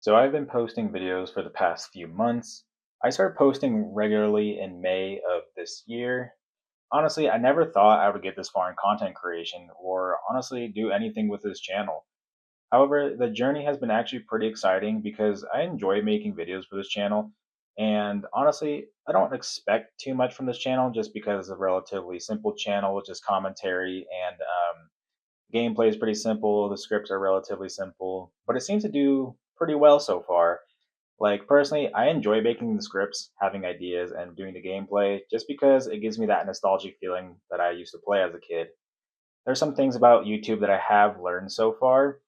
So I've been posting videos for the past few months. I started posting regularly in May of this year. Honestly, I never thought I would get this far in content creation or honestly do anything with this channel. However, the journey has been actually pretty exciting because I enjoy making videos for this channel. And honestly, I don't expect too much from this channel just because it's a relatively simple channel with just commentary and gameplay is pretty simple. The scripts are relatively simple, but it seems to do pretty well so far. Like personally, I enjoy making the scripts, having ideas, and doing the gameplay just because it gives me that nostalgic feeling that I used to play as a kid. There's some things about YouTube that I have learned so far.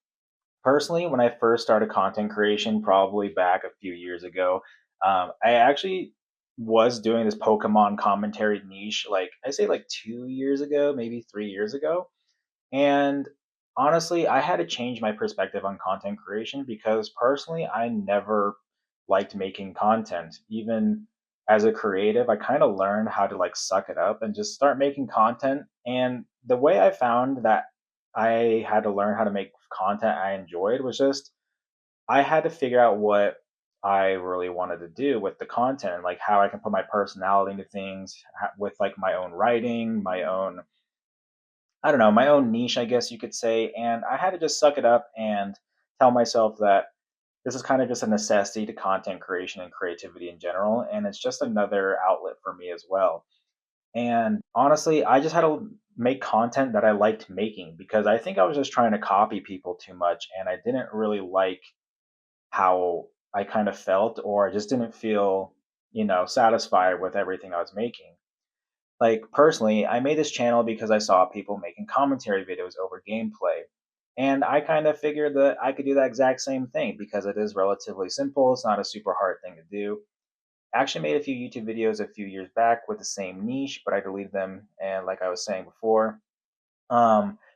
Personally, when I first started content creation, probably back a few years ago, I actually was doing this Pokemon commentary niche, like I say, like 2 years ago, maybe 3 years ago. And honestly, I had to change my perspective on content creation because personally, I never liked making content. Even as a creative, I kind of learned how to like suck it up and just start making content. And the way I found that I had to learn how to make content I enjoyed was just I had to figure out what I really wanted to do with the content, like how I can put my personality into things with like my own writing, my own I don't know, my own niche, I guess you could say. And I had to just suck it up and tell myself that this is kind of just a necessity to content creation and creativity in general. And it's just another outlet for me as well. And honestly, I just had to make content that I liked making because I think I was just trying to copy people too much. And I didn't really like how I kind of felt, or I just didn't feel, satisfied with everything I was making. Like personally, I made this channel because I saw people making commentary videos over gameplay. And I kind of figured that I could do that exact same thing because it is relatively simple. It's not a super hard thing to do. I actually made a few YouTube videos a few years back with the same niche, but I deleted them. And like I was saying before,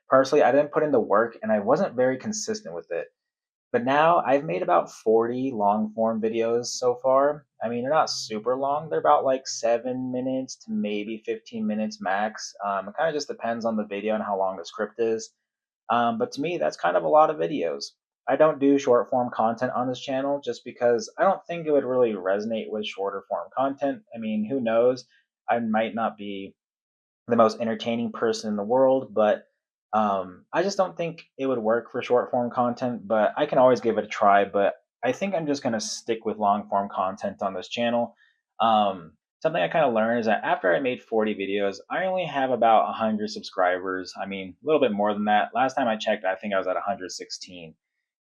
personally, I didn't put in the work and I wasn't very consistent with it. But now I've made about 40 long form videos so far. I mean, they're not super long. They're about like 7 minutes to maybe 15 minutes max. It kind of just depends on the video and how long the script is. But to me, that's kind of a lot of videos. I don't do short form content on this channel just because I don't think it would really resonate with shorter form content. I mean, who knows? I might not be the most entertaining person in the world, but I just don't think it would work for short form content. But I can always give it a try. But I think I'm just gonna stick with long form content on this channel. Something I kind of learned is that after I made 40 videos, I only have about 100 subscribers. I mean, a little bit more than that. Last time I checked, I think I was at 116,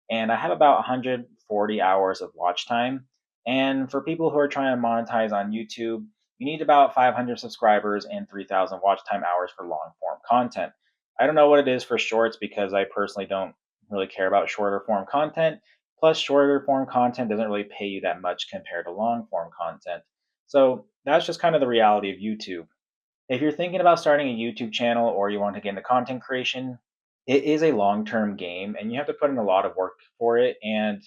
and I have about 140 hours of watch time. And for people who are trying to monetize on YouTube, you need about 500 subscribers and 3,000 watch time hours for long form content. I don't know what it is for shorts because I personally don't really care about shorter form content. Plus, shorter form content doesn't really pay you that much compared to long form content. So that's just kind of the reality of YouTube. If you're thinking about starting a YouTube channel or you want to get into content creation, it is a long-term game and you have to put in a lot of work for it, and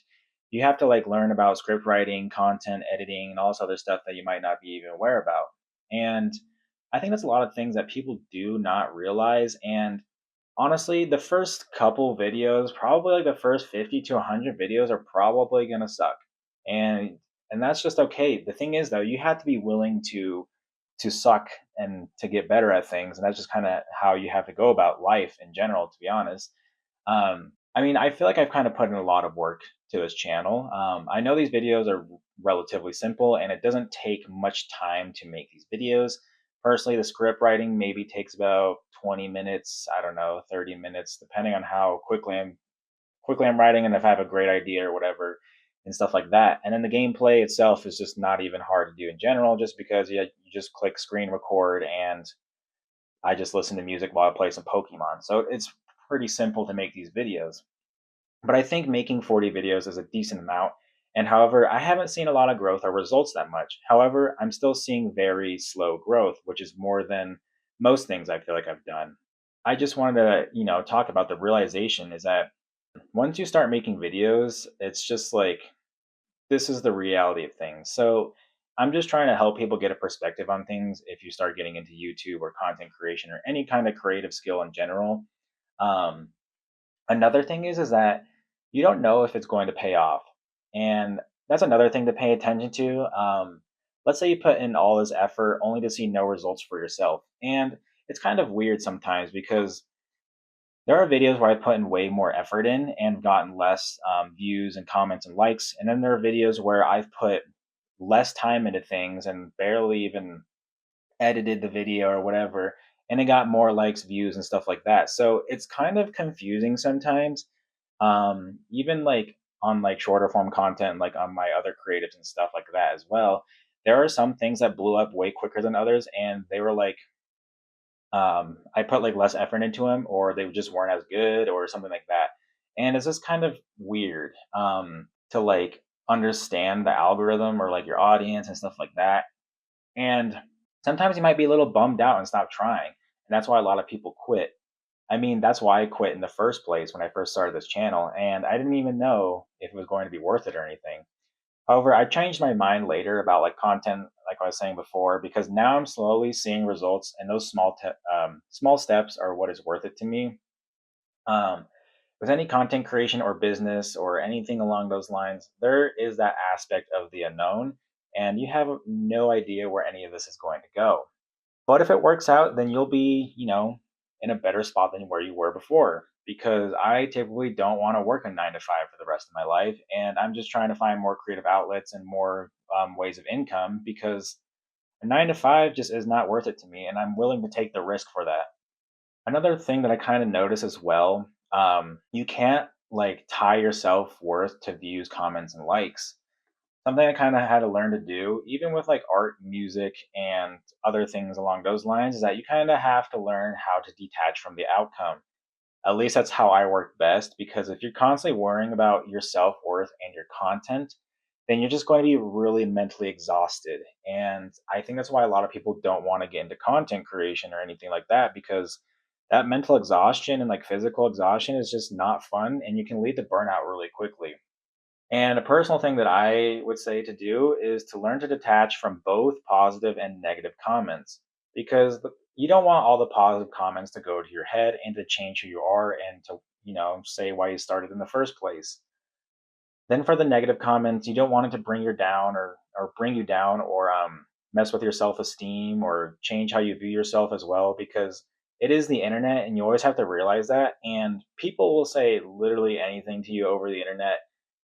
you have to like learn about script writing, content editing, and all this other stuff that you might not be even aware about. And I think that's a lot of things that people do not realize. And honestly, the first couple videos, probably like the first 50 to 100 videos are probably going to suck. And and that's just okay. The thing is though, you have to be willing to suck and to get better at things, and that's just kind of how you have to go about life in general, to be honest. I mean, I feel like I've kind of put in a lot of work to this channel. I know these videos are relatively simple and it doesn't take much time to make these videos. Personally, the script writing maybe takes about 20 minutes, I don't know, 30 minutes, depending on how quickly I'm writing and if I have a great idea or whatever and stuff like that. And then the gameplay itself is just not even hard to do in general, just because you just click screen record and I just listen to music while I play some Pokemon. So it's pretty simple to make these videos. But I think making 40 videos is a decent amount. And however, I haven't seen a lot of growth or results that much. However, I'm still seeing very slow growth, which is more than most things I feel like I've done. I just wanted to, talk about the realization is that once you start making videos, it's just like this is the reality of things. So I'm just trying to help people get a perspective on things if you start getting into YouTube or content creation or any kind of creative skill in general. Um, Another thing is that you don't know if it's going to pay off. And that's another thing to pay attention to. Let's say you put in all this effort only to see no results for yourself. And it's kind of weird sometimes because there are videos where I put in way more effort in and gotten less views and comments and likes. And then there are videos where I've put less time into things and barely even edited the video or whatever, and it got more likes, views, and stuff like that. So it's kind of confusing sometimes. Even like on like shorter form content, like on my other creatives and stuff like that as well. There are some things that blew up way quicker than others, and they were like, I put like less effort into them, or they just weren't as good, or something like that. And it's just kind of weird to like understand the algorithm or like your audience and stuff like that. And sometimes you might be a little bummed out and stop trying. And that's why a lot of people quit. I mean, that's why I quit in the first place when I first started this channel. And I didn't even know if it was going to be worth it or anything. However, I changed my mind later about like content, like I was saying before, because now I'm slowly seeing results, and those small steps are what is worth it to me. Um, with any content creation or business or anything along those lines, there is that aspect of the unknown, and you have no idea where any of this is going to go. But if it works out, then you'll be, in a better spot than where you were before. Because I typically don't want to work a 9 to 5 for the rest of my life. And I'm just trying to find more creative outlets and more ways of income, because a 9 to 5 just is not worth it to me. And I'm willing to take the risk for that. Another thing that I kind of notice as well, you can't like tie your self worth to views, comments, and likes. Something I kind of had to learn to do, even with like art, music, and other things along those lines, is that you kind of have to learn how to detach from the outcome. At least that's how I work best, because if you're constantly worrying about your self worth and your content, then you're just going to be really mentally exhausted. And I think that's why a lot of people don't want to get into content creation or anything like that, because that mental exhaustion and like physical exhaustion is just not fun, and you can lead to burnout really quickly. And a personal thing that I would say to do is to learn to detach from both positive and negative comments, because you don't want all the positive comments to go to your head and to change who you are and to, say why you started in the first place. Then for the negative comments, you don't want it to bring you down, or bring you down, or mess with your self-esteem or change how you view yourself as well, because it is the internet and you always have to realize that. And people will say literally anything to you over the internet,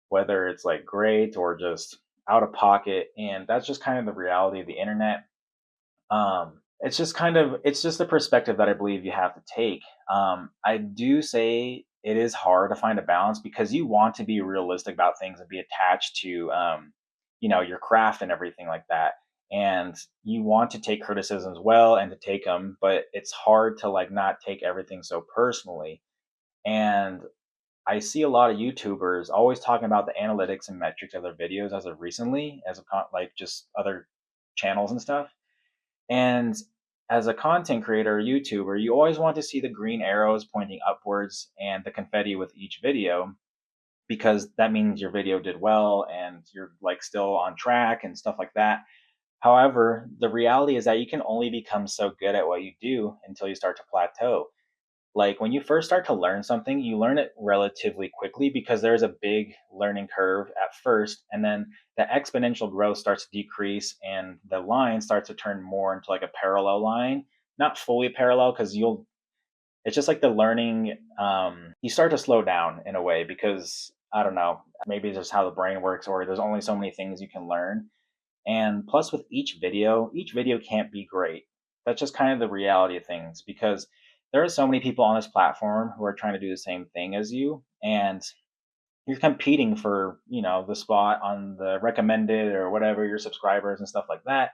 whether it's like great or just out of pocket. And that's just kind of the reality of the internet. It's just the perspective that I believe you have to take. I do say it is hard to find a balance, because you want to be realistic about things and be attached to, your craft and everything like that. And you want to take criticisms well and to take them, but it's hard to like not take everything so personally. And I see a lot of YouTubers always talking about the analytics and metrics of their videos as of recently, like just other channels and stuff. And as a content creator or YouTuber, you always want to see the green arrows pointing upwards and the confetti with each video, because that means your video did well and you're like still on track and stuff like that. However, the reality is that you can only become so good at what you do until you start to plateau. Like when you first start to learn something, you learn it relatively quickly because there's a big learning curve at first, and then the exponential growth starts to decrease, and the line starts to turn more into like a parallel line. Not fully parallel, because you'll it's just like the learning, you start to slow down in a way, because I don't know, maybe it's just how the brain works, or there's only so many things you can learn. And plus, with each video can't be great. That's just kind of the reality of things, because there are so many people on this platform who are trying to do the same thing as you, and you're competing for, the spot on the recommended or whatever, your subscribers and stuff like that.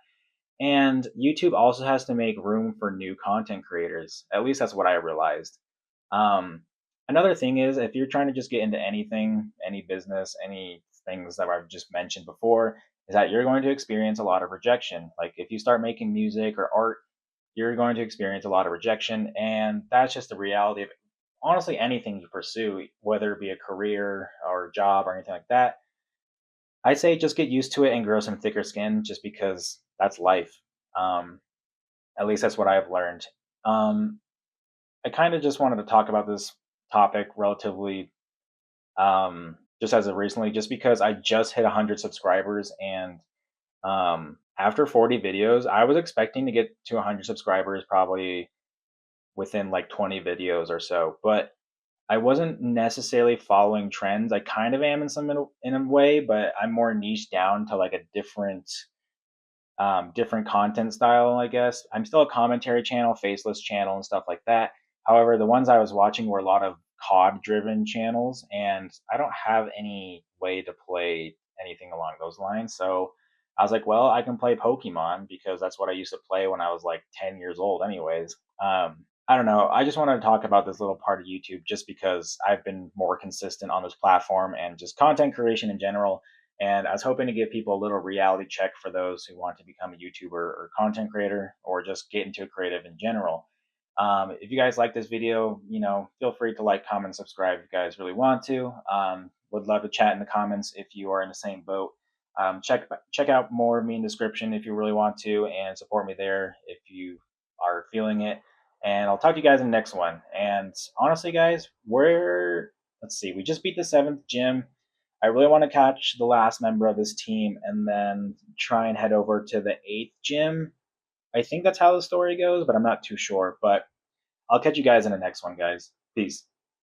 And YouTube also has to make room for new content creators. At least that's what I realized. Um, Another thing is, if you're trying to just get into anything, any business, any things that I've just mentioned before, is that you're going to experience a lot of rejection. Like if you start making music or art, you're going to experience a lot of rejection. And that's just the reality of honestly anything you pursue, whether it be a career or a job or anything like that. I say just get used to it and grow some thicker skin, just because that's life. Um, at least that's what I've learned. Um, I kind of just wanted to talk about this topic relatively just as of recently, just because I just hit 100 subscribers. And after 40 videos, I was expecting to get to 100 subscribers probably within like 20 videos or so, but I wasn't necessarily following trends. I kind of am in in a way, but I'm more niche down to like a different content style, I guess. I'm still a commentary channel, faceless channel, and stuff like that. However, the ones I was watching were a lot of COD driven channels, and I don't have any way to play anything along those lines. So I was like, well, I can play Pokemon because that's what I used to play when I was like 10 years old, anyways. I don't know. I just wanted to talk about this little part of YouTube just because I've been more consistent on this platform and just content creation in general. And I was hoping to give people a little reality check for those who want to become a YouTuber or content creator or just get into a creative in general. If you guys like this video, feel free to like, comment, subscribe if you guys really want to. Would love to chat in the comments if you are in the same boat. Check out more of me in the description if you really want to, and support me there if you are feeling it. And I'll talk to you guys in the next one. And honestly, guys, let's see, we just beat the 7th gym. I really want to catch the last member of this team and then try and head over to the 8th gym. I think that's how the story goes, but I'm not too sure. But I'll catch you guys in the next one, guys. Peace.